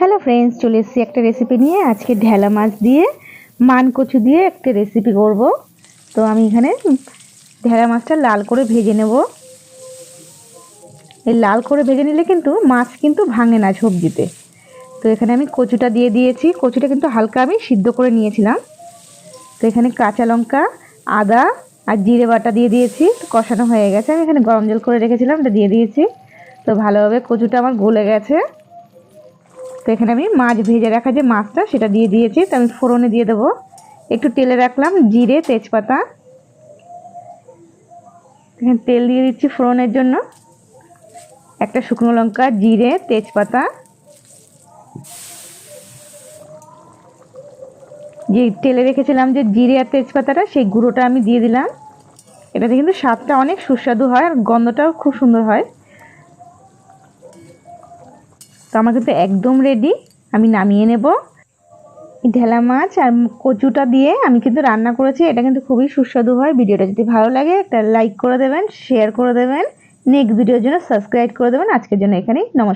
Hello friends, চলে এসেছি একটা রেসিপি নিয়ে। আজকে ঢেলা মাছ দিয়ে মান কচু দিয়ে একটা রেসিপি করব। তো আমি এখানে ঢেলা মাছটা লাল করে ভেজে নেব। এই লাল করে ভেজে নিলে কিন্তু মাছ কিন্তু ভাঙে না সবজিতে। তো এখানে আমি কচুটা দিয়ে দিয়েছি। কচুটা কিন্তু হালকা আমি সিদ্ধ করে নিয়েছিলাম। তো এখানে কাঁচা লঙ্কা, আদা আর জিরে বাটা দিয়ে দিয়েছি। কষানো হয়ে গেছে। আমি এখানে গরম জল করে রেখেছিলাম, এটা দিয়ে দিয়েছি। তো ভালোভাবে কচুটা আমার গলে গেছে। তো এখানে আমি মাছ ভেজে রাখা যে মাছটা সেটা দিয়ে দিয়েছি। তো আমি ফোড়নে দিয়ে দেবো, একটু তেলে রাখলাম জিরে তেজপাতা। এখানে তেল দিয়ে দিচ্ছি ফোড়নের জন্য, একটা শুকনো লঙ্কা, জিরে তেজপাতা। যে তেলে রেখেছিলাম যে জিরে আর তেজপাতাটা, সেই গুঁড়োটা আমি দিয়ে দিলাম। এটাতে কিন্তু স্বাদটা অনেক সুস্বাদু হয় আর গন্ধটাও খুব সুন্দর হয়। তো আমার কিন্তু একদম রেডি, আমি নামিয়ে নেব। ঢেলা মাছ আর কচুটা দিয়ে আমি কিন্তু রান্না করেছি। এটা কিন্তু খুবই সুস্বাদু হয়। ভিডিওটা যদি ভালো লাগে একটা লাইক করে দেবেন, শেয়ার করে দেবেন, নেক্সট ভিডিওর জন্য সাবস্ক্রাইব করে দেবেন। আজকের জন্য এখানেই, নমস্কার।